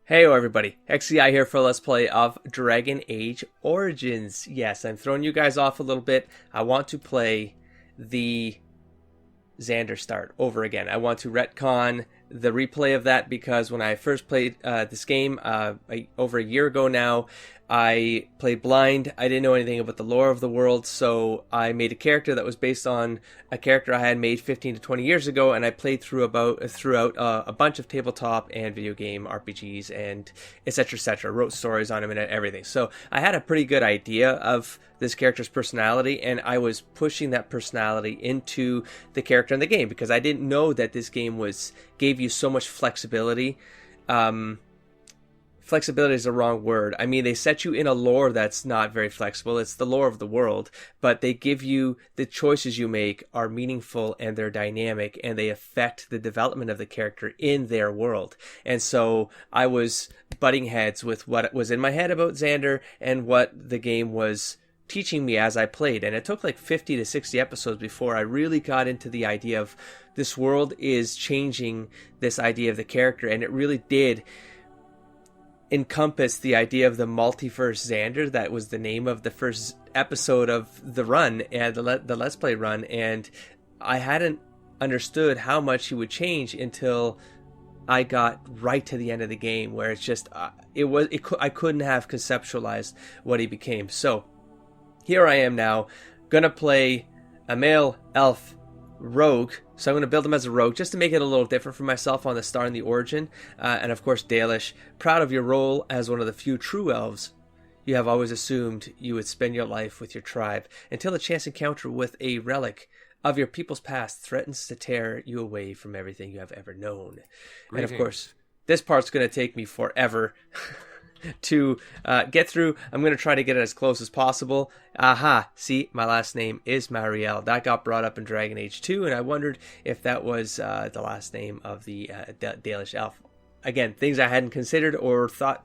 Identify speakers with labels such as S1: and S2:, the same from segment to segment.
S1: Hey everybody, XCI here for Let's Play of Dragon Age Origins. Yes, I'm throwing you guys off a little bit. I want to play the Xandre start over again. I want to retcon the replay of that because when I first played this game over a year ago now, I played blind. I didn't know anything about the lore of the world, so I made a character that was based on a character I had made 15 to 20 years ago, and I played throughout a bunch of tabletop and video game RPGs and etc. etc. Wrote stories on him and everything. So I had a pretty good idea of this character's personality, and I was pushing that personality into the character in the game because I didn't know that this game gave you so much flexibility. Flexibility is the wrong word. I mean, they set you in a lore that's not very flexible. It's the lore of the world, but they give you the choices you make are meaningful and they're dynamic and they affect the development of the character in their world. And so I was butting heads with what was in my head about Xandre and what the game was teaching me as I played. And it took like 50 to 60 episodes before I really got into the idea of this world is changing this idea of the character, and it really did encompass the idea of the multiverse Xandre. That was the name of the first episode of the run and the Let's Play run, and I hadn't understood how much he would change until I got right to the end of the game, where it's just I couldn't have conceptualized what he became. So here I am now, gonna play a male elf rogue. So I'm going to build him as a rogue just to make it a little different for myself on the start and the origin. And of course, Dalish, proud of your role as one of the few true elves. You have always assumed you would spend your life with your tribe until a chance encounter with a relic of your people's past threatens to tear you away from everything you have ever known. Greetings. And of course, this part's going to take me forever to get through. I'm going to try to get it as close as possible. Aha, see, my last name is Marielle. That got brought up in Dragon Age 2, and I wondered if that was the last name of the Dalish Elf. Again, things I hadn't considered or thought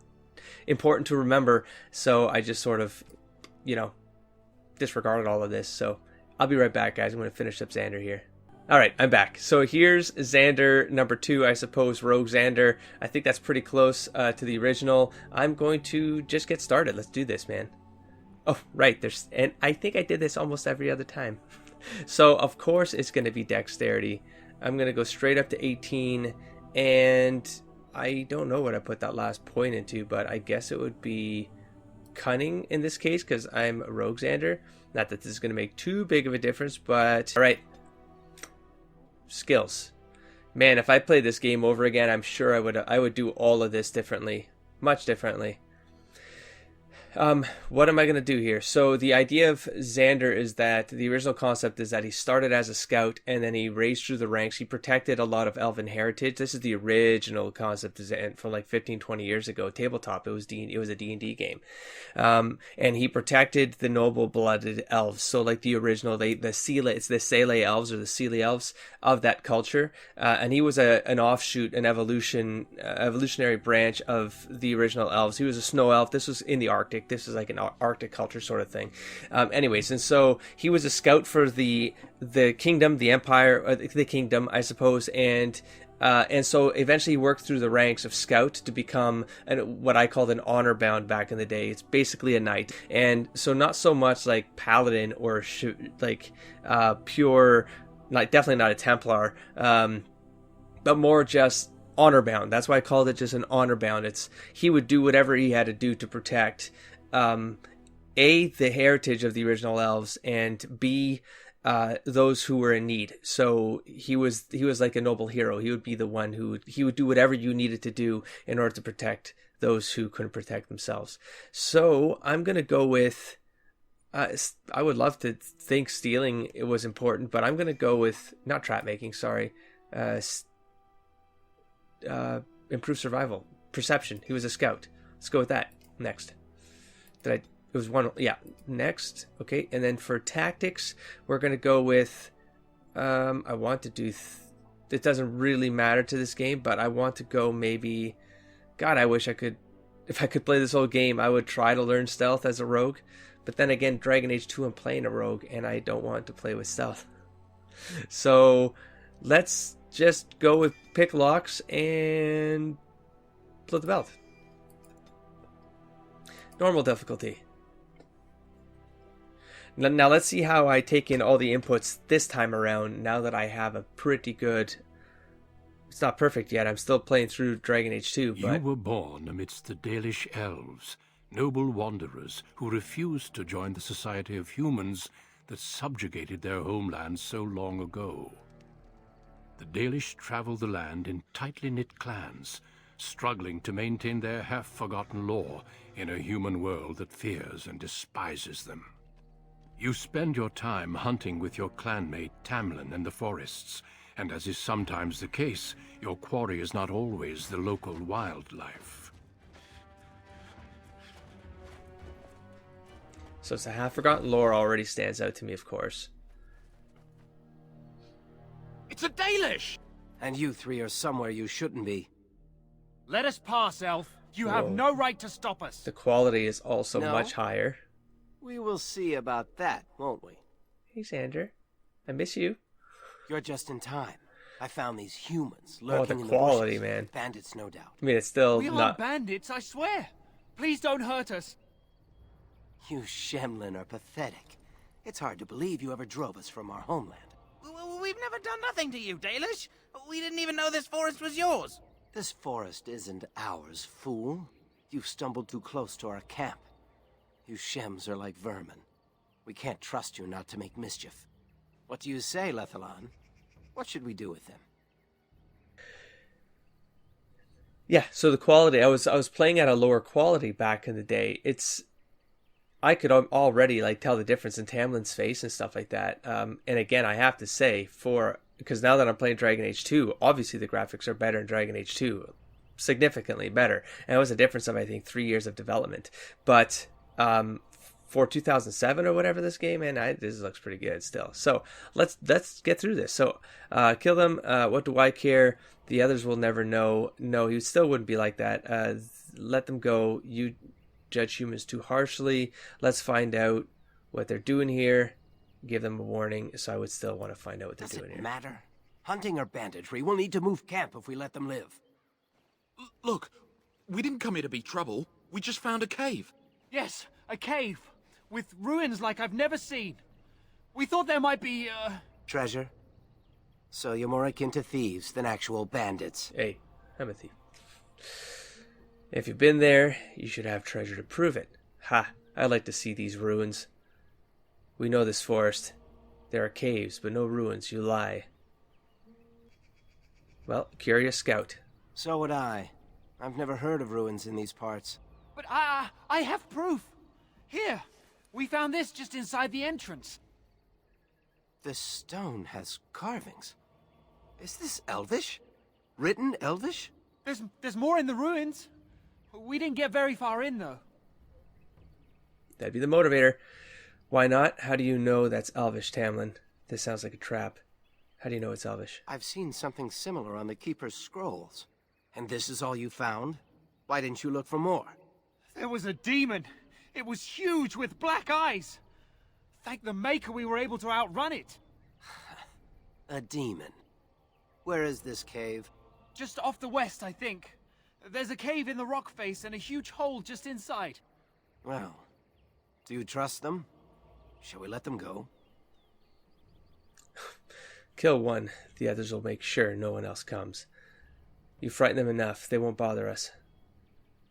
S1: important to remember, so I just sort of, disregarded all of this. So I'll be right back, guys. I'm going to finish up Xandre here. Alright, I'm back. So here's Xandre number 2, I suppose, Rogue Xandre. I think that's pretty close to the original. I'm going to just get started. Let's do this, man. Oh, right, and I think I did this almost every other time. So, of course, it's going to be dexterity. I'm going to go straight up to 18, and I don't know what I put that last point into, but I guess it would be cunning in this case, because I'm Rogue Xandre. Not that this is going to make too big of a difference, but alright. Skills. Man, if I played this game over again, I'm sure I would do all of this differently. Much differently. What am I going to do here? So the idea of Xandre is that the original concept is that he started as a scout and then he raised through the ranks. He protected a lot of elven heritage. This is the original concept from like 15, 20 years ago. Tabletop. It was a D&D game. And he protected the noble-blooded elves. So like the original, it's the Sele elves or the Seelie elves of that culture. And he was an offshoot, an evolutionary branch of the original elves. He was a snow elf. This was in the Arctic. This is like an Arctic culture sort of thing. Anyways, and so he was a scout for the kingdom, the empire, the kingdom, I suppose, and so eventually he worked through the ranks of scout to become what I called an honor bound back in the day. It's basically a knight, and so not so much like paladin or pure, definitely not a Templar, but more just honor bound. That's why I called it just an honor bound. He would do whatever he had to do to protect the heritage of the original elves, and B, those who were in need. So he was like a noble hero. He would be the one he would do whatever you needed to do in order to protect those who couldn't protect themselves. So I'm gonna go with I would love to think stealing it was important, but I'm gonna go with not trap making, sorry. Improve survival. Perception. He was a scout. Let's go with that. Next. It was one, yeah. Next. Okay, and then for tactics, we're going to go with, I want to do, it doesn't really matter to this game, but I want to go maybe, God, I wish if I could play this whole game, I would try to learn stealth as a rogue. But then again, Dragon Age 2, I'm playing a rogue, and I don't want to play with stealth. So, let's just go with pick locks and float the belt. Normal difficulty. Now let's see how I take in all the inputs this time around, now that I have a pretty good... It's not perfect yet, I'm still playing through Dragon Age 2, but...
S2: You were born amidst the Dalish Elves, noble wanderers who refused to join the society of humans that subjugated their homeland so long ago. The Dalish travel the land in tightly knit clans, struggling to maintain their half-forgotten lore in a human world that fears and despises them. You spend your time hunting with your clanmate Tamlin in the forests, and as is sometimes the case, your quarry is not always the local wildlife.
S1: So it's a half-forgotten lore already stands out to me, of course.
S3: It's a Dalish!
S4: And you three are somewhere you shouldn't be.
S3: Let us pass, Elf. You have no right to stop us.
S1: The quality is also much higher.
S4: We will see about that, won't we?
S1: Hey, Xandre. I miss you.
S4: You're just in time. I found these humans lurking
S1: the
S4: in
S1: quality,
S4: the bushes.
S1: man.
S4: Bandits, no doubt.
S1: I mean, it's still
S3: We
S1: not...
S3: aren't bandits, I swear. Please don't hurt us.
S4: You Shemlin are pathetic. It's hard to believe you ever drove us from our homeland.
S5: We've never done nothing to you, Dalish. We didn't even know this forest was yours.
S4: This forest isn't ours, fool. You've stumbled too close to our camp. You Shems are like vermin. We can't trust you not to make mischief. What do you say, Lethalon? What should we do with him?
S1: Yeah, so the quality, I was playing at a lower quality back in the day. I could already like tell the difference in Tamlin's face and stuff like that. And again, I have to say, because now that I'm playing Dragon Age 2, obviously the graphics are better in Dragon Age 2, significantly better. And it was a difference of, I think, 3 years of development. But for 2007 or whatever this game, and this looks pretty good still. So let's get through this. So kill them. What do I care? The others will never know. No, he still wouldn't be like that. Let them go. You judge humans too harshly. Let's find out what they're doing here. Give them a warning. So I would still want to find out what they're doing here.
S4: Does it matter? Hunting or banditry, we'll need to move camp if we let them live.
S6: Look, we didn't come here to be trouble. We just found a cave.
S3: Yes, a cave. With ruins like I've never seen. We thought there might be,
S4: Treasure? So you're more akin to thieves than actual bandits.
S1: Hey, I'm a thief. If you've been there, you should have treasure to prove it. Ha! I'd like to see these ruins. We know this forest. There are caves, but no ruins. You lie. Well, curious scout.
S4: So would I. I've never heard of ruins in these parts.
S3: but I have proof. Here, we found this just inside the entrance.
S4: This stone has carvings. Is this Elvish? Written Elvish?
S3: There's more in the ruins. We didn't get very far in, though.
S1: That'd be the motivator. Why not? How do you know that's Elvish, Tamlin? This sounds like a trap. How do you know it's Elvish?
S4: I've seen something similar on the Keeper's scrolls. And this is all you found? Why didn't you look for more?
S3: There was a demon. It was huge with black eyes. Thank the Maker we were able to outrun it.
S4: A demon. Where is this cave?
S3: Just off the west, I think. There's a cave in the rock face and a huge hole just inside.
S4: Well, do you trust them? Shall we let them go?
S1: Kill one. The others will make sure no one else comes. You frighten them enough, they won't bother us.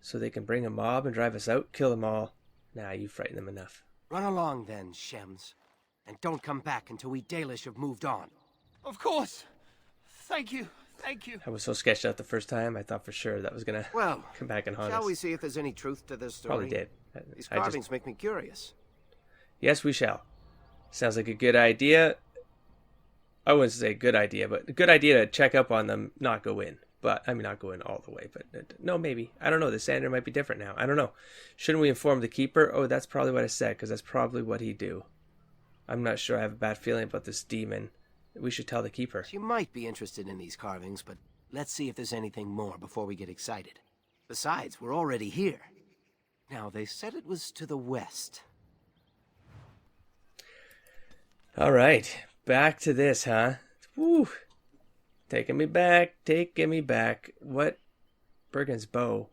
S1: So they can bring a mob and drive us out, kill them all. Nah, you frighten them enough.
S4: Run along then, Shems. And don't come back until we Dalish have moved on.
S3: Of course. Thank you. Thank you.
S1: I was so sketched out the first time, I thought for sure that was going to come back and haunt us.
S4: Shall we see if there's any truth to this story?
S1: Probably did.
S4: These carvings make me curious.
S1: Yes, we shall. Sounds like a good idea. I wouldn't say good idea, but a good idea to check up on them, not go in. But, I mean, not go in all the way, but no, maybe. I don't know. The Xandre might be different now. I don't know. Shouldn't we inform the Keeper? Oh, that's probably what I said, because that's probably what he'd do. I'm not sure. I have a bad feeling about this demon. We should tell the Keeper.
S4: She might be interested in these carvings, but let's see if there's anything more before we get excited. Besides, we're already here. Now, they said it was to the west.
S1: All right. Back to this, huh? Woo. Taking me back, taking me back. What? Bergen's bow.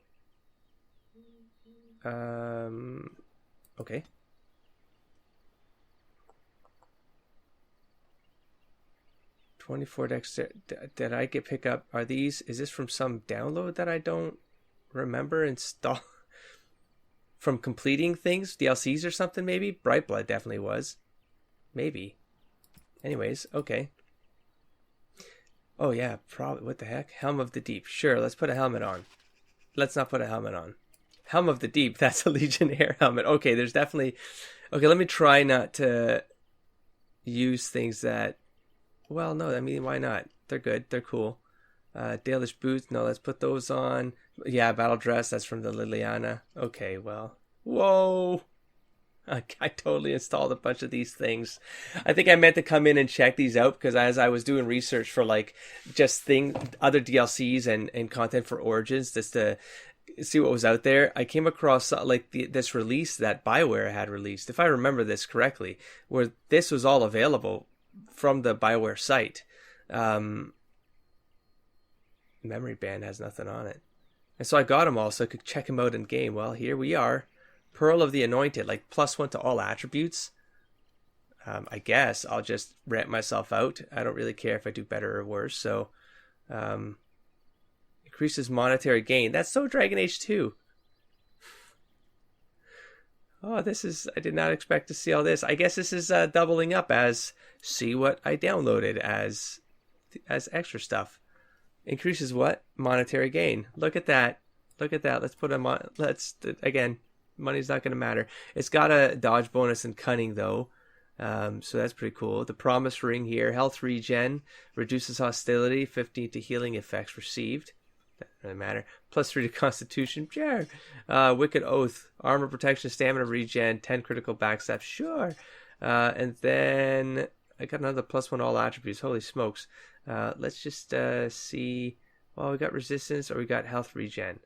S1: Okay. $24 extra. Did I pick up? Are these? Is this from some download that I don't remember install? From completing things, DLCs or something maybe? Bright Blood definitely was. Maybe. Anyways, okay. Oh yeah, probably. What the heck? Helm of the Deep. Sure, let's put a helmet on. Let's not put a helmet on. Helm of the Deep. That's a Legionnaire helmet. Okay, there's definitely... Okay, let me try not to use things that... Well, no, I mean, why not? They're good. They're cool. Dalish boots. No, let's put those on. Yeah, battle dress. That's from the Liliana. Okay, well. Whoa. I totally installed a bunch of these things. I think I meant to come in and check these out because as I was doing research for like just other DLCs and content for Origins, just to see what was out there, I came across like this release that BioWare had released, if I remember this correctly, where this was all available from the BioWare site. Memory band has nothing on it. And so I got them all so I could check them out in game. Well, here we are. Pearl of the Anointed, like +1 to all attributes. I guess I'll just rant myself out. I don't really care if I do better or worse. So, increases monetary gain. That's so Dragon Age 2. Oh, I did not expect to see all this. I guess this is doubling up as see what I downloaded as extra stuff. Increases what? Monetary gain. Look at that. Look at that. Let's put again, money's not going to matter. It's got a dodge bonus and cunning though. So that's pretty cool. The promise ring here, health regen, reduces hostility, 15 to healing effects received. Doesn't really matter. +3 to constitution, sure. Wicked oath, armor protection, stamina regen, 10 critical backstab, sure. And then I got another +1 all attributes. Holy smokes. Let's just see. Well, we got resistance or we got health regen.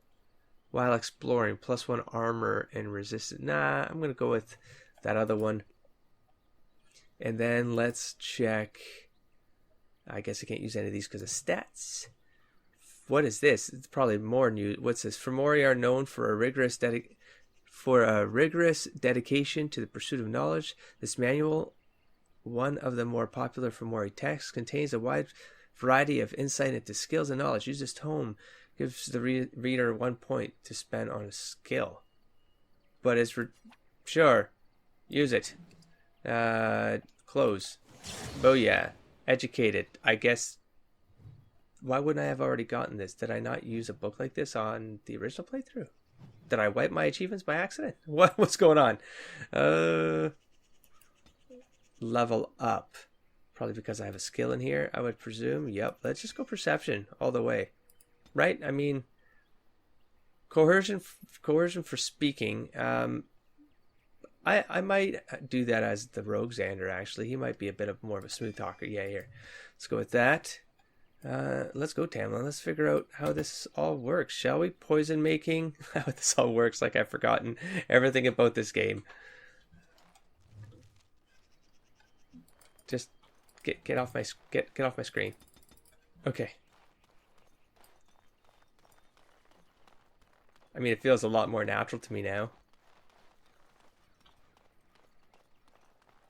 S1: While exploring, +1 armor and resistance. Nah, I'm going to go with that other one. And then let's check. I guess I can't use any of these because of stats. What is this? It's probably more new. What's this? Fomori are known for a rigorous dedication to the pursuit of knowledge. This manual, one of the more popular Fomori texts, contains a wide variety of insight into skills and knowledge. Use this tome. Gives the reader 1 point to spend on a skill. But it's sure. Use it. Close. Oh yeah. Educated. I guess. Why wouldn't I have already gotten this? Did I not use a book like this on the original playthrough? Did I wipe my achievements by accident? What's going on? Level up. Probably because I have a skill in here, I would presume. Yep. Let's just go perception all the way. Right? I mean, coercion for speaking. I might do that as the rogue Xandre, actually. He might be a bit more of a smooth talker. Yeah, here. Let's go with that. Let's go, Tamlin. Let's figure out how this all works, shall we? Poison making. How this all works, like I've forgotten everything about this game. Just get off my screen. Okay. I mean, it feels a lot more natural to me now.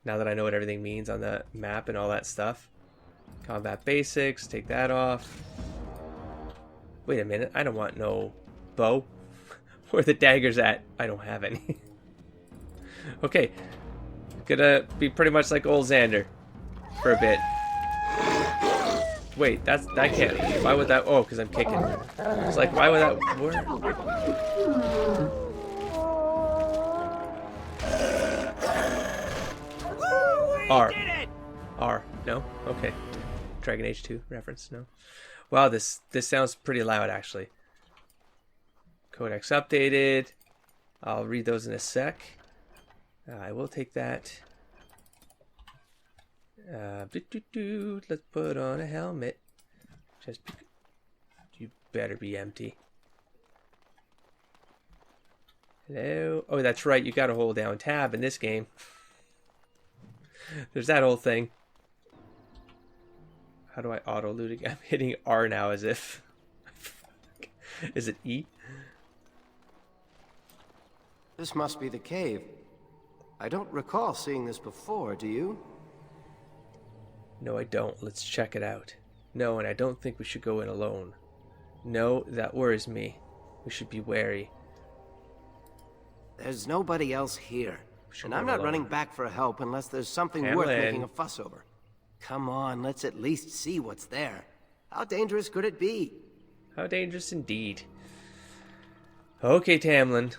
S1: Now that I know what everything means on the map and all that stuff. Combat basics, take that off. Wait a minute, I don't want no bow. Where are the daggers at? I don't have any. Okay. Gonna be pretty much like old Xandre for a bit. Wait, that can't. Why would that? Oh, because I'm kicking. It's like, why would that work? R. R. No? Okay. Dragon Age 2 reference? No. Wow, this sounds pretty loud, actually. Codex updated. I'll read those in a sec. I will take that. Let's put on a helmet. You better be empty. Hello? Oh, that's right. You gotta hold down tab in this game. There's that whole thing. How do I auto loot again? I'm hitting R now as if. Is it E?
S4: This must be the cave. I don't recall seeing this before, do you?
S1: No, I don't. Let's check it out. No, and I don't think we should go in alone. No, that worries me. We should be wary.
S4: There's nobody else here. And I'm
S1: go
S4: not
S1: alone.
S4: running back for help unless there's something worth
S1: Hamlin.
S4: making a fuss over. Come on, let's at least see what's there. How dangerous could it be?
S1: How dangerous indeed. Okay, Tamlin.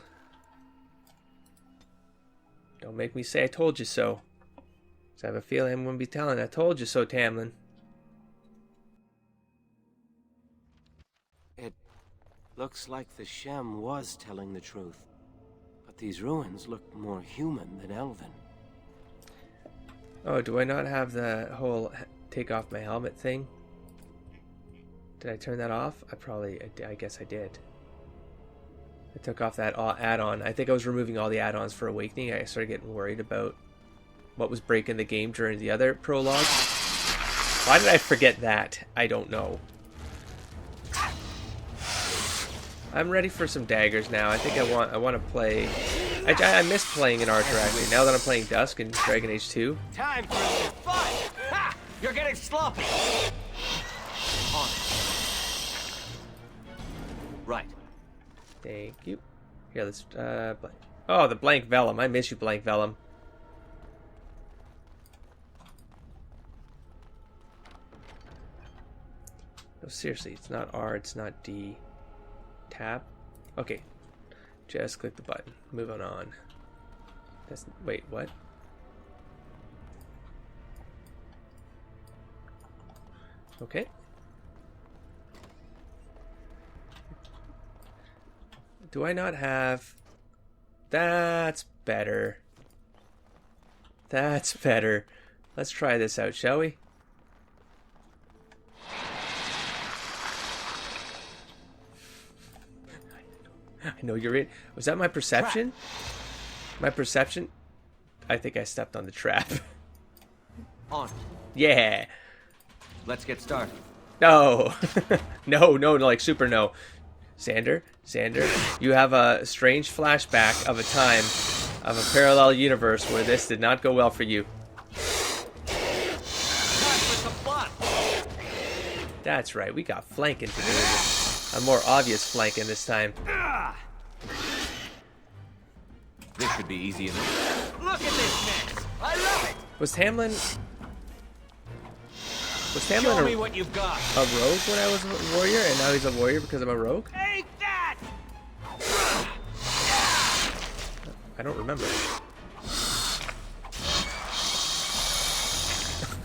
S1: Don't make me say I told you so. 'Cause I have a feeling I'm going to be telling I told you so, Tamlin.
S4: It looks like the Shem was telling the truth. But these ruins look more human than elven.
S1: Oh, do I not have the whole take off my helmet thing? Did I turn that off? I guess I did. I took off that add-on. I think I was removing all the add-ons for Awakening. I started getting worried about what was breaking the game during the other prologue. Why did I forget that? I don't know. I'm ready for some daggers now. I think I want to play. I miss playing in Archer actually. Now that I'm playing Dusk in Dragon Age 2.
S5: Time for some fun! Ha! You're getting sloppy! On. Right.
S1: Thank you. Here, let's oh, the blank vellum. I miss you, blank vellum. No, seriously, it's not R, it's not D. Tab. Okay. Just click the button. Move on. That's wait, what? Okay. Do I not have... That's better. That's better. Let's try this out, shall we? I know you're in. Was that my perception? My perception? I think I stepped on the trap.
S5: On.
S1: Yeah.
S5: Let's get started.
S1: No. No, like super no. Xandre, you have a strange flashback of a time of a parallel universe where this did not go well for you.
S5: Time for some fun!
S1: That's right, we got flanking to do. A more obvious flanking this time.
S5: This should be easy enough. Look at this mess! I love it!
S1: Was Tamlin
S5: Show me what you've got!
S1: a rogue when I was a warrior, and now he's a warrior because I'm a rogue?
S5: Take that!
S1: I don't remember. I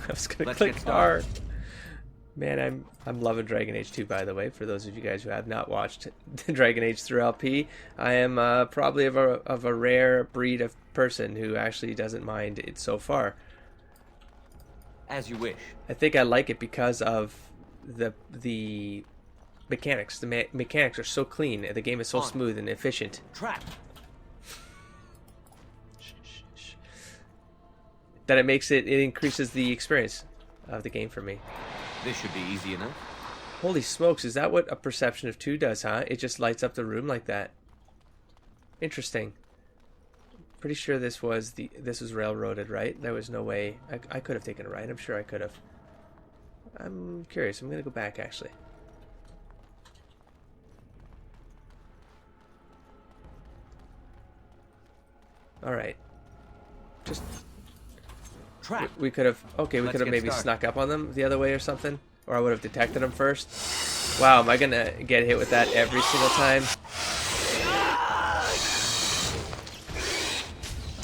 S1: was gonna
S5: Let's
S1: click
S5: get started.
S1: R. Man, I'm loving Dragon Age 2, by the way. For those of you guys who have not watched Dragon Age through LP, I am probably of a rare breed of person who actually doesn't mind it so far.
S5: As you wish.
S1: I think I like it because of the mechanics. The mechanics are so clean. The game is so smooth and efficient.
S5: Trap.
S1: That it increases the experience of the game for me.
S5: This should be easy enough.
S1: Holy smokes, is that what a perception of 2 does, huh? It just lights up the room like that. Interesting. Pretty sure this was railroaded, right? There was no way I could have taken a right. I'm sure I could have. I'm curious. I'm gonna go back actually. All right. Just
S5: Trap.
S1: we could have we
S5: Let's
S1: could have
S5: get
S1: maybe
S5: started.
S1: snuck up on them the other way or something, or I would have detected them first. Wow, am I gonna get hit with that every single time?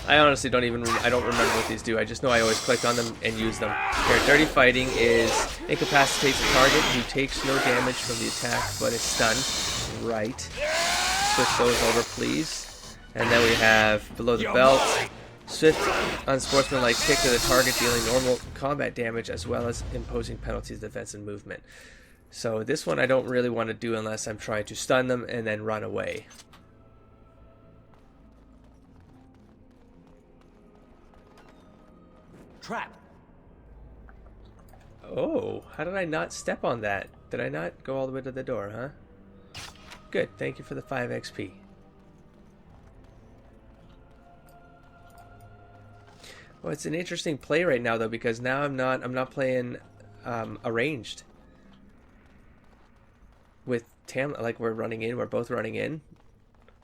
S1: I honestly don't remember what these do. I just know I always clicked on them and used them. Here, Dirty Fighting is incapacitates a target who takes no damage from the attack but is stunned. Right. Switch those over, please. And then we have Below the Belt. Swift, unsportsmanlike kick to the target, dealing normal combat damage as well as imposing penalties, defense, and movement. So this one I don't really want to do unless I'm trying to stun them and then run away.
S5: Trap.
S1: Oh, how did I not step on that? Did I not go all the way to the door, huh? Good, thank you for the 5 XP. Well, it's an interesting play right now though, because now I'm not playing arranged with Tam. Like we're both running in.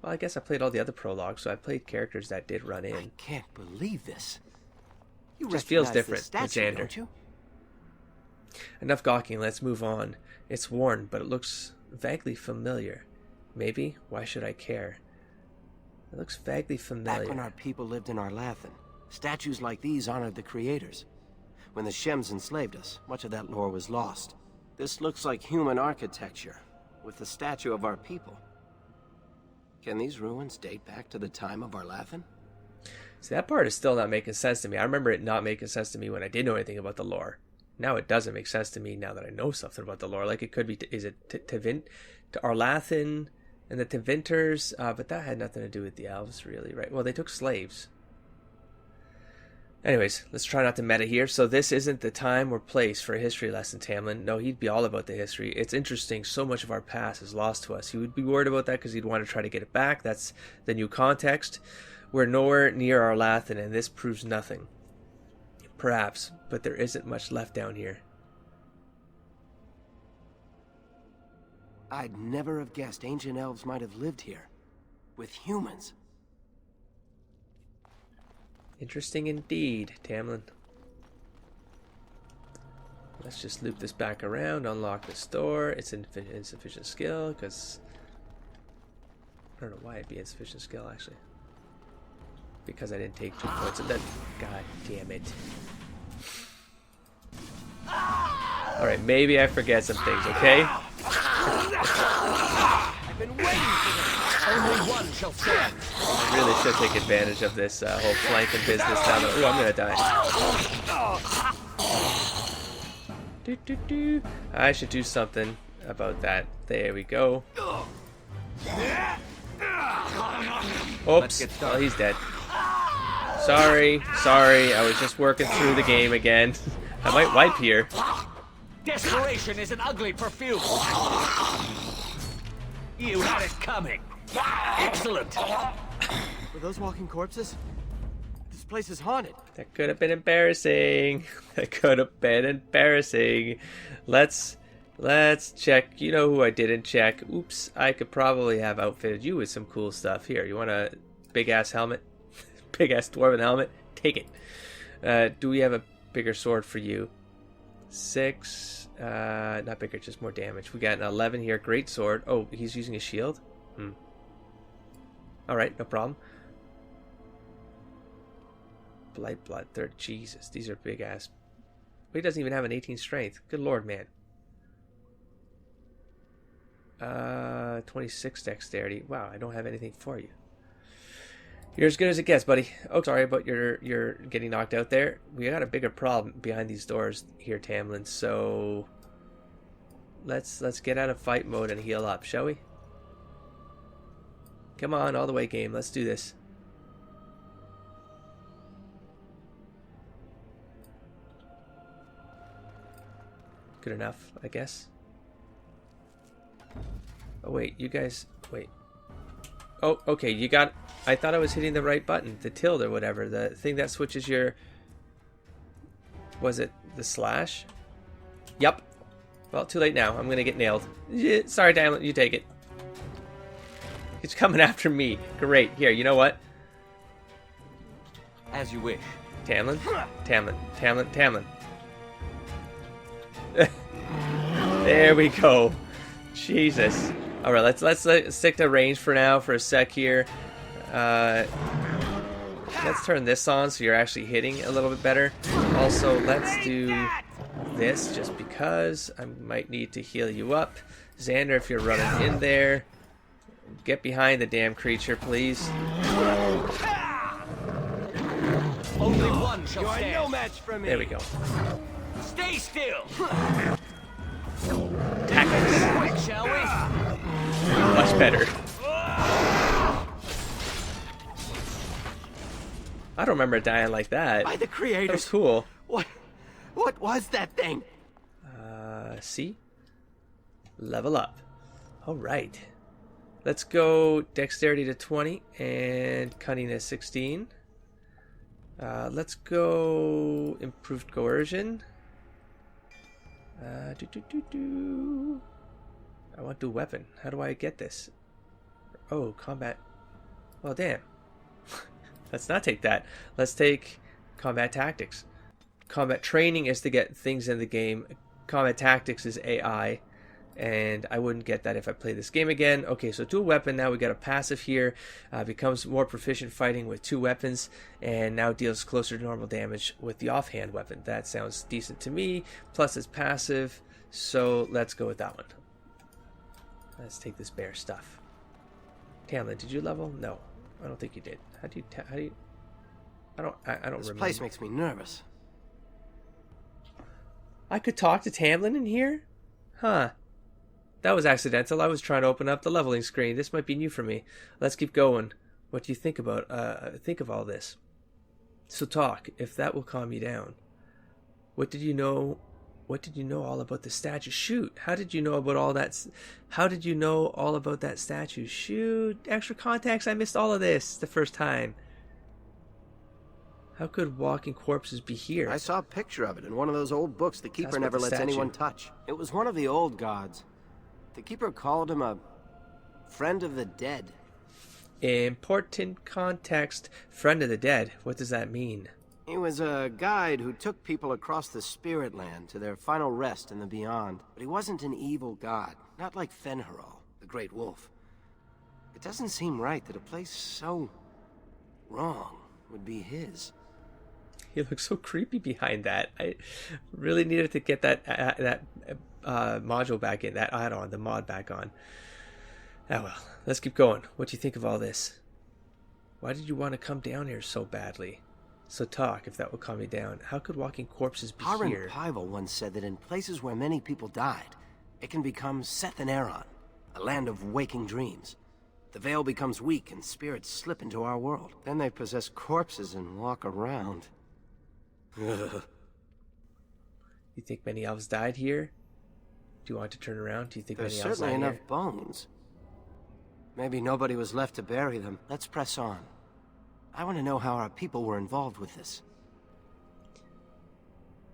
S1: Well, I guess I played all the other prologues, so I played characters that did run in.
S4: I can't believe this. You
S1: Just feels
S4: recognize
S1: different with
S4: this statue,
S1: Xandre.
S4: don't you?
S1: Enough gawking, let's move on. It's worn, but it looks vaguely familiar. Maybe? Why should I care? It looks vaguely familiar.
S4: Back when our people lived in Arlathan, statues like these honored the creators. When the Shems enslaved us, much of that lore was lost. This looks like human architecture, with the statue of our people. Can these ruins date back to the time of Arlathan?
S1: See, that part is still not making sense to me. I remember it not making sense to me when I didn't know anything about the lore. Now it doesn't make sense to me now that I know something about the lore. Like it could be, is it to Arlathan and the Tevinters? But that had nothing to do with the elves, really, right? Well, they took slaves. Anyways, let's try not to meta here. So this isn't the time or place for a history lesson, Tamlin. No, he'd be all about the history. It's interesting. So much of our past is lost to us. He would be worried about that because he'd want to try to get it back. That's the new context. We're nowhere near Arlathan, and this proves nothing. Perhaps, but there isn't much left down here.
S4: I'd never have guessed ancient elves might have lived here. With humans.
S1: Interesting indeed, Tamlin. Let's just loop this back around, unlock this door. It's insufficient skill, because... I don't know why it'd be insufficient skill, actually. Because I didn't take 2 points of that. God damn it. Alright, maybe I forget some things, okay?
S5: I've been waiting for this. Only one shall stand.
S1: I really should take advantage of this whole flanking business now that... Ooh, I'm gonna die. I should do something about that. There we go. Oops. Well, he's dead. Sorry, I was just working through the game again. I might wipe here.
S5: Desperation is an ugly perfume. You had it coming. Excellent.
S4: Were those walking corpses? This place is haunted.
S1: That could have been embarrassing. Let's check. You know who I didn't check. Oops, I could probably have outfitted you with some cool stuff. Here, you want a big-ass helmet? Big-ass dwarven helmet? Take it. Do we have a bigger sword for you? 6. Not bigger, just more damage. We got an 11 here. Great sword. Oh, he's using a shield? Alright, no problem. Blight, blood, 3rd. Jesus, these are big-ass. He doesn't even have an 18 strength. Good lord, man. 26 dexterity. Wow, I don't have anything for you. You're as good as it gets, buddy. Oh, sorry about your getting knocked out there. We got a bigger problem behind these doors here, Tamlin. So let's get out of fight mode and heal up, shall we? Come on, all the way, game. Let's do this. Good enough, I guess. Oh wait, you guys, wait. Oh, okay, you got, I thought I was hitting the right button, the tilde or whatever, the thing that switches your, was it the slash? Yep. Well, too late now, I'm gonna get nailed. Yeah, sorry, Tamlin, you take it. He's coming after me. Great, here, you know what?
S5: As you wish.
S1: Tamlin. There we go. Jesus. All right, let's stick to range for now for a sec here. Let's turn this on so you're actually hitting a little bit better. Also, let's do this just because I might need to heal you up. Xandre, if you're running in there, get behind the damn creature, please.
S5: Only one shall stand.
S4: You are no match for me.
S1: There we go.
S5: Stay still.
S1: Tactics.
S5: Quick, shall we?
S1: Much better. I don't remember dying like that.
S4: By the
S1: That
S4: creators.
S1: was cool.
S4: What was that thing?
S1: See? Level up. Alright. Let's go dexterity to 20 and cunning to 16. Let's go improved coercion. I want to weapon. How do I get this? Oh, combat. Well, damn. Let's not take that. Let's take combat tactics. Combat training is to get things in the game. Combat tactics is AI. And I wouldn't get that if I play this game again. Okay, so dual weapon. Now we got a passive here. Becomes more proficient fighting with 2 weapons. And now deals closer to normal damage with the offhand weapon. That sounds decent to me. Plus it's passive. So let's go with that one. Let's take this bear stuff. Tamlin, did you level? No, I don't think you did. How do you? I don't remember.
S4: This place makes me nervous.
S1: I could talk to Tamlin in here? Huh. That was accidental. I was trying to open up the leveling screen. This might be new for me. Let's keep going. What do you think about think of all this? So talk, if that will calm you down. What did you know all about the statue? Shoot, how did you know about all that? How did you know all about that statue? Shoot, extra context. I missed all of this the first time. How could walking corpses be here?
S4: I saw a picture of it in one of those old books the Keeper never lets anyone touch. It was one of the old gods. The Keeper called him a friend of the dead.
S1: Important context. Friend of the dead. What does that mean?
S4: He was a guide who took people across the spirit land to their final rest in the beyond. But he wasn't an evil god, not like Fen'Harol, the Great Wolf. It doesn't seem right that a place so wrong would be his.
S1: He looks so creepy behind that. I really needed to get that module back in, that add-on, the mod back on. Oh well, let's keep going. What do you think of all this? Why did you want to come down here so badly? So talk, if that will calm you down. How could walking corpses be here?
S4: Pival once said that in places where many people died, it can become Seth and Aeron, a land of waking dreams. The veil becomes weak and spirits slip into our world. Then they possess corpses and walk around.
S1: You think many elves died here? Do you want to turn around? Do you think
S4: There's
S1: many elves died
S4: certainly enough
S1: here?
S4: bones. Maybe nobody was left to bury them. Let's press on. I want to know how our people were involved with this.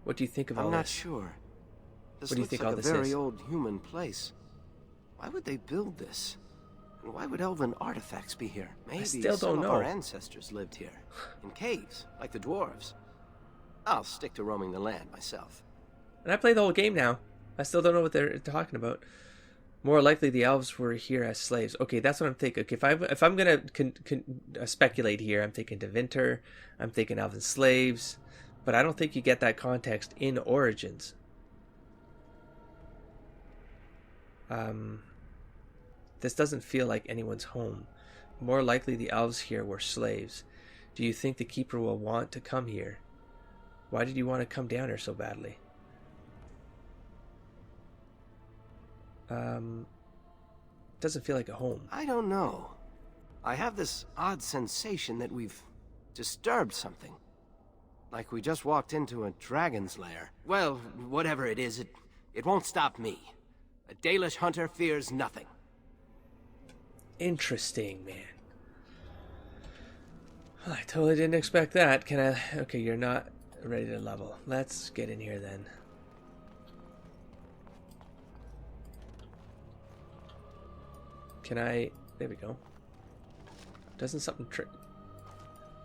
S1: What do you think of all this?
S4: I'm not sure. This
S1: What do you
S4: looks
S1: think
S4: like
S1: all
S4: a
S1: this
S4: very
S1: is?
S4: old human place. Why would they build this? And why would elven artifacts be here? Maybe
S1: still
S4: some
S1: don't
S4: of our
S1: know.
S4: ancestors lived here, in caves, like the dwarves. I'll stick to roaming the land myself.
S1: And I played the whole game now. I still don't know what they're talking about. More likely, the elves were here as slaves. Okay, that's what I'm thinking. Okay, if I'm gonna speculate here, I'm thinking Devinter. I'm thinking elven slaves, but I don't think you get that context in Origins. This doesn't feel like anyone's home. More likely, the elves here were slaves. Do you think the Keeper will want to come here? Why did you want to come down here so badly? Doesn't feel like a home.
S4: I don't know. I have this odd sensation that we've disturbed something. Like we just walked into a dragon's lair. Well, whatever it is, it won't stop me. A Dalish hunter fears nothing.
S1: Interesting, man. I totally didn't expect that. Can I... Okay, you're not ready to level. Let's get in here then. Can I... There we go. Doesn't something trick...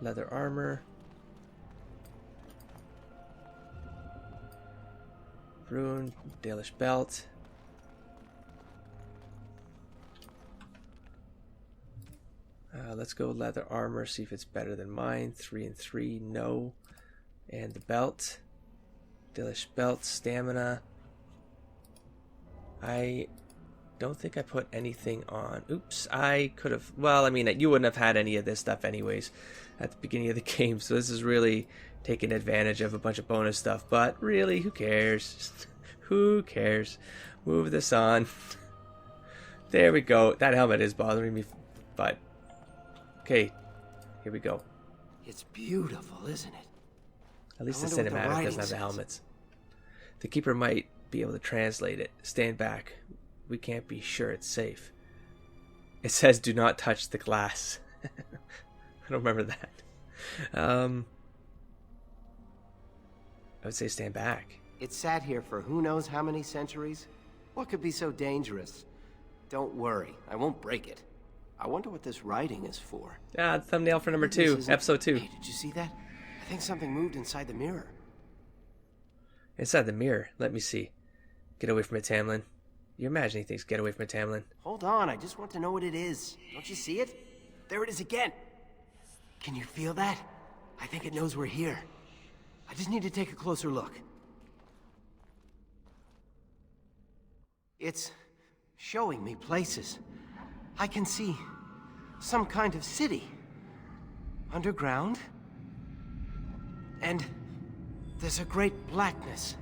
S1: Leather armor. Rune. Dalish belt. Let's go leather armor, see if it's better than mine. 3 and 3, no. And the belt. Dalish belt, stamina. I don't think I put anything on. Oops, I could have... Well, I mean, you wouldn't have had any of this stuff anyways at the beginning of the game, so this is really taking advantage of a bunch of bonus stuff. But really, who cares? Who cares? Move this on. There we go. That helmet is bothering me, but... Okay, here we go.
S4: It's beautiful, isn't it?
S1: At least
S4: I
S1: the
S4: wonder what the
S1: cinematic
S4: writing
S1: doesn't have the
S4: says.
S1: helmets. The Keeper might be able to translate it. Stand back. We can't be sure it's safe. It says do not touch the glass. I don't remember that. I would say stand back.
S4: It sat here for who knows how many centuries? What could be so dangerous? Don't worry, I won't break it. I wonder what this writing is for.
S1: Ah, thumbnail for number 2, episode 2.
S4: Hey, did you see that? I think something moved inside the mirror.
S1: Inside the mirror. Let me see. Get away from it, Tamlin. You're imagining things. Get away from it, Tamlin.
S4: Hold on, I just want to know what it is. Don't you see it? There it is again. Can you feel that? I think it knows we're here. I just need to take a closer look. It's showing me places. I can see some kind of city. Underground. And there's a great blackness.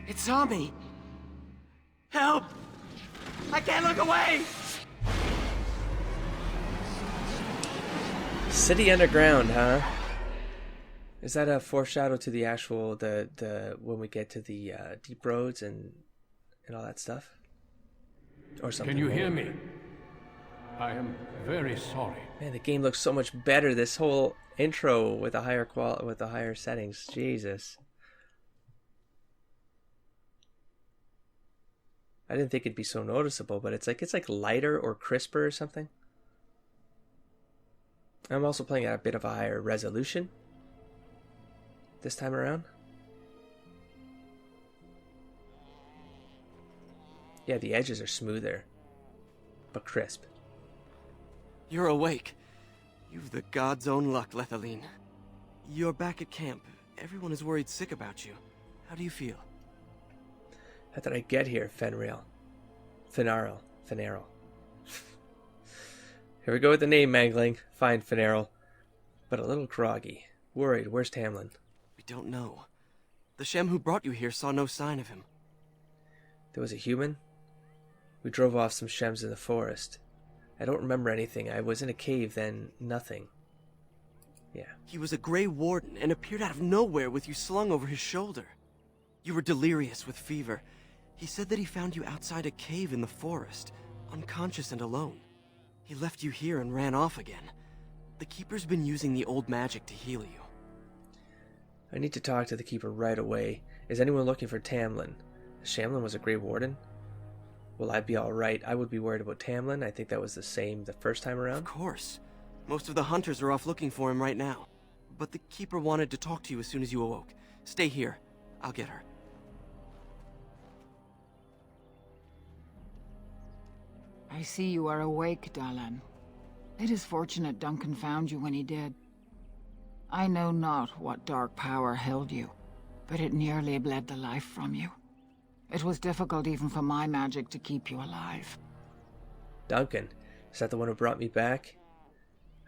S4: It saw me. Help! I can't look away!
S1: City underground, huh? Is that a foreshadow to the actual the when we get to the deep roads and all that stuff, or something?
S2: Can you hear me? I am very sorry.
S1: Man, the game looks so much better. This whole intro with the higher with the higher settings. Jesus. I didn't think it'd be so noticeable, but it's like lighter or crisper or something. I'm also playing at a bit of a higher resolution this time around. Yeah, the edges are smoother, but crisp.
S7: You're awake. You've the god's own luck, Lethaline. You're back at camp. Everyone is worried sick about you. How do you feel?
S1: How did I get here, Fenrir? Finarl. Here we go with the name mangling. Fine, Finarl. But a little groggy. Worried. Where's Tamlin?
S7: We don't know. The Shem who brought you here saw no sign of him.
S1: There was a human? We drove off some Shems in the forest. I don't remember anything. I was in a cave then. Nothing. Yeah.
S7: He was a Grey Warden and appeared out of nowhere with you slung over his shoulder. You were delirious with fever. He said that he found you outside a cave in the forest, unconscious and alone. He left you here and ran off again. The Keeper's been using the old magic to heal you.
S1: I need to talk to the Keeper right away. Is anyone looking for Tamlin? Shamlin was a Grey Warden? Will I be alright? I would be worried about Tamlin. I think that was the same the first time around.
S7: Of course. Most of the hunters are off looking for him right now. But the Keeper wanted to talk to you as soon as you awoke. Stay here. I'll get her.
S8: I see you are awake, Dalish. It is fortunate Duncan found you when he did. I know not what dark power held you, but it nearly bled the life from you. It was difficult even for my magic to keep you alive.
S1: Duncan, is that the one who brought me back?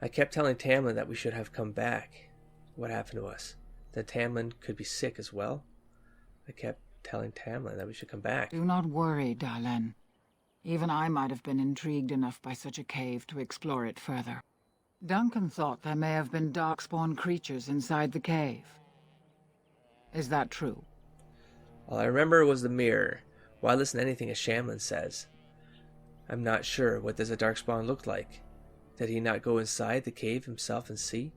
S1: I kept telling Tamlin that we should have come back. What happened to us? That Tamlin could be sick as well? I kept telling Tamlin that we should come back.
S8: Do not worry, Dalish. Even I might have been intrigued enough by such a cave to explore it further. Duncan thought there may have been darkspawn creatures inside the cave. Is that true?
S1: All I remember was the mirror. Why listen to anything a Shamlin says? I'm not sure. What does a darkspawn look like? Did he not go inside the cave himself and see?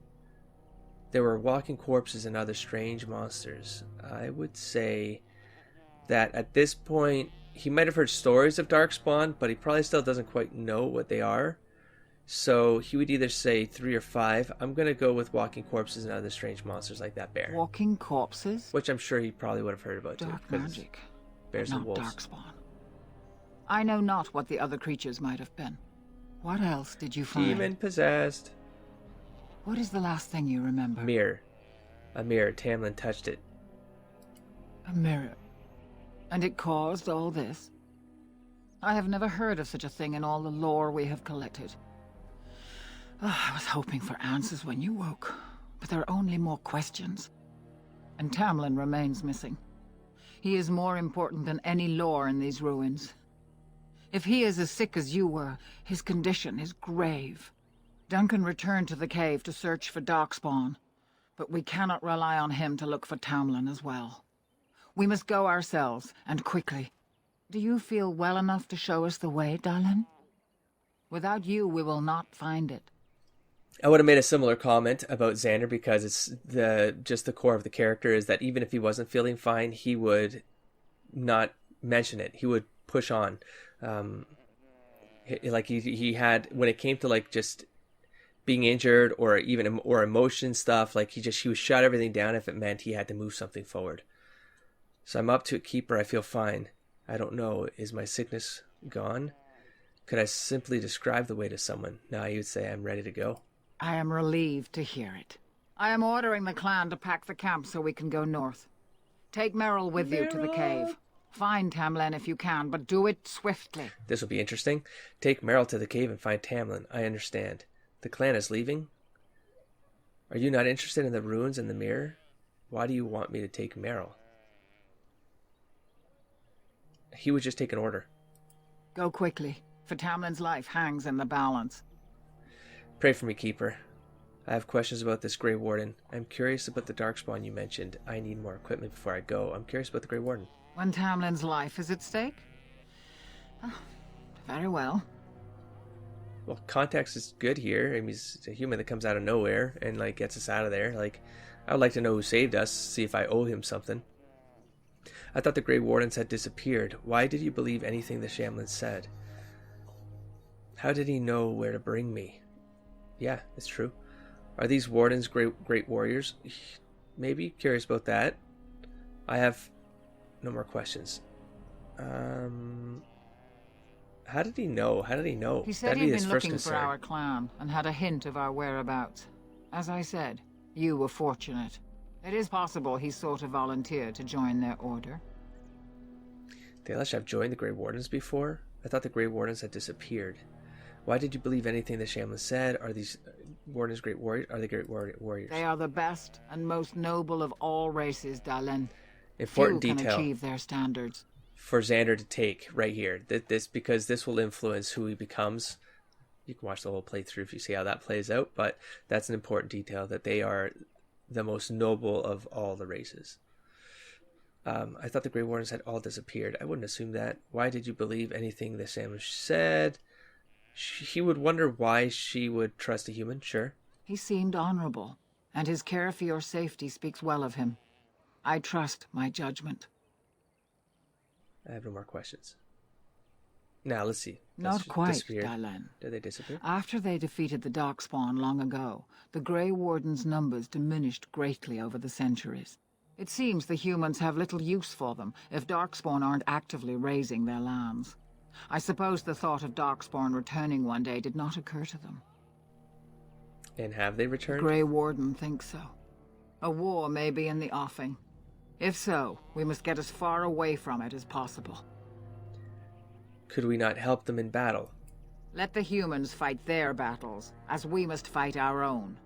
S1: There were walking corpses and other strange monsters. I would say that at this point, he might have heard stories of darkspawn, but he probably still doesn't quite know what they are. So he would either say 3 or 5. I'm going to go with walking corpses and other strange monsters like that bear.
S8: Walking corpses?
S1: Which I'm sure he probably would have heard about too.
S8: Dark magic.
S1: Bears
S8: not
S1: and wolves.
S8: Darkspawn. I know not what the other creatures might have been. What else did you find?
S1: Demon possessed.
S8: What is the last thing you remember?
S1: Mirror. A mirror. Tamlin touched it.
S8: A mirror. And it caused all this? I have never heard of such a thing in all the lore we have collected. I was hoping for answers when you woke, but there are only more questions. And Tamlin remains missing. He is more important than any lore in these ruins. If he is as sick as you were, his condition is grave. Duncan returned to the cave to search for Darkspawn, but we cannot rely on him to look for Tamlin as well. We must go ourselves, and quickly. Do you feel well enough to show us the way, Dalish? Without you, we will not find it.
S1: I would have made a similar comment about Xandre because it's just the core of the character is that even if he wasn't feeling fine, he would not mention it. He would push on. Like he had, when it came to like just being injured or even or emotion stuff, like he would shut everything down if it meant he had to move something forward. So I'm up to it, Keeper. I feel fine. I don't know. Is my sickness gone? Could I simply describe the way to someone? Now you would say I'm ready to go.
S8: I am relieved to hear it. I am ordering the clan to pack the camp so we can go north. Take Merrill with you to the cave. Find Tamlin if you can, but do it swiftly.
S1: This will be interesting. Take Merrill to the cave and find Tamlin. I understand. The clan is leaving? Are you not interested in the ruins and the mirror? Why do you want me to take Merrill? He would just take an order.
S8: Go quickly, for Tamlin's life hangs in the balance.
S1: Pray for me, Keeper. I have questions about this Grey Warden. I'm curious about the Darkspawn you mentioned. I need more equipment before I go. I'm curious about the Grey Warden.
S8: When Tamlin's life is at stake? Oh, very well.
S1: Well, context is good here. I mean, he's a human that comes out of nowhere and like gets us out of there. Like, I would like to know who saved us, see if I owe him something. I thought the Grey Wardens had disappeared. Why did you believe anything the Shamblin said? How did he know where to bring me? Yeah, it's true. Are these Wardens great warriors? Maybe. Curious about that. I have no more questions. How did he know? How did he know?
S8: He said he'd been looking for our clan and had a hint of our whereabouts. As I said, you were fortunate. It is possible he sought a volunteer to join their order.
S1: Dalish have joined the Grey Wardens before? I thought the Grey Wardens had disappeared. Why did you believe anything the Shamblin said? Are these Wardens great warriors? Are they great warriors?
S8: They are the best and most noble of all races, Dalen.
S1: Important
S8: Few
S1: detail
S8: can achieve their standards.
S1: for Xandre to take right here. Because this will influence who he becomes. You can watch the whole playthrough if you see how that plays out, but that's an important detail, that they are the most noble of all the races. I thought the Grey Wardens had all disappeared. I wouldn't assume that. Why did you believe anything the Samish said? He would wonder why she would trust a human, sure.
S8: He seemed honorable, and his care for your safety speaks well of him. I trust my judgment.
S1: I have no more questions. Now, let's see.
S8: Not quite, Dalen.
S1: Did they disappear?
S8: After they defeated the Darkspawn long ago, the Grey Warden's numbers diminished greatly over the centuries. It seems the humans have little use for them if Darkspawn aren't actively raising their lands. I suppose the thought of Darkspawn returning one day did not occur to them.
S1: And have they returned?
S8: The Grey Warden thinks so. A war may be in the offing. If so, we must get as far away from it as possible.
S1: Could we not help them in battle?
S8: Let the humans fight their battles, as we must fight our own.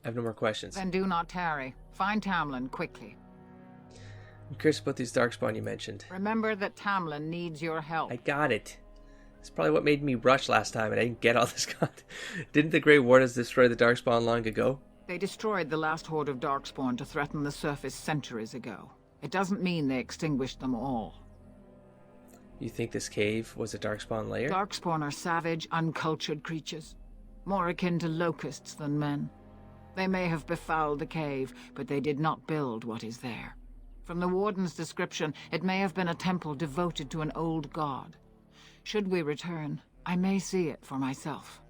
S1: I have no more questions.
S8: Then do not tarry. Find Tamlin quickly.
S1: I'm curious about these Darkspawn you mentioned.
S8: Remember that Tamlin needs your help.
S1: I got it. It's probably what made me rush last time and I didn't get all this content. Didn't the Grey Wardens destroy the Darkspawn long ago?
S8: They destroyed the last horde of Darkspawn to threaten the surface centuries ago. It doesn't mean they extinguished them all.
S1: You think this cave was a Darkspawn lair?
S8: Darkspawn are savage, uncultured creatures. More akin to locusts than men. They may have befouled the cave, but they did not build what is there. From the Warden's description, it may have been a temple devoted to an old god. Should we return, I may see it for myself.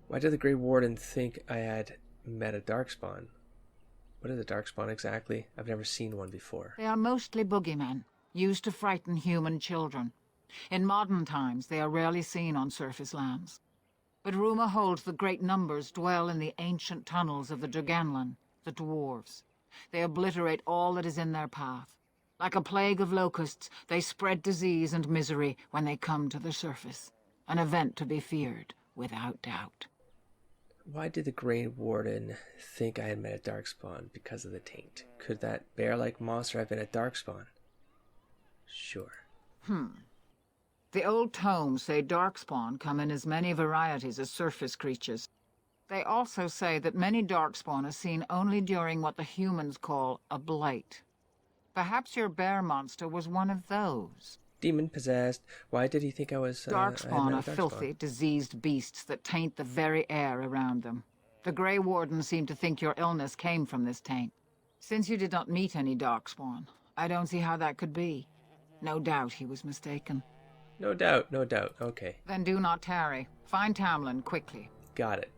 S1: Why did the Grey Warden think I had met a Darkspawn? What is a Darkspawn exactly? I've never seen one before.
S8: They are mostly boogeymen, used to frighten human children. In modern times, they are rarely seen on surface lands. But rumor holds the great numbers dwell in the ancient tunnels of the Draganlan, the dwarves. They obliterate all that is in their path. Like a plague of locusts, they spread disease and misery when they come to the surface. An event to be feared, without doubt.
S1: Why did the Grey Warden think I had met a Darkspawn? Because of the taint. Could that bear-like monster have been a Darkspawn? Sure.
S8: The old tomes say Darkspawn come in as many varieties as surface creatures. They also say that many Darkspawn are seen only during what the humans call a Blight. Perhaps your bear monster was one of those.
S1: Demon possessed. Why did he think I was...
S8: Darkspawn are
S1: Darkspawn?
S8: filthy, diseased beasts that taint the very air around them. The Grey Warden seemed to think your illness came from this taint. Since you did not meet any Darkspawn, I don't see how that could be. No doubt he was mistaken.
S1: No doubt, no doubt. Okay.
S8: Then do not tarry. Find Tamlin quickly.
S1: Got it.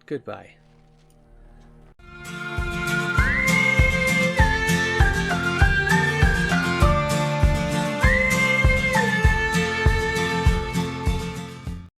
S1: Goodbye.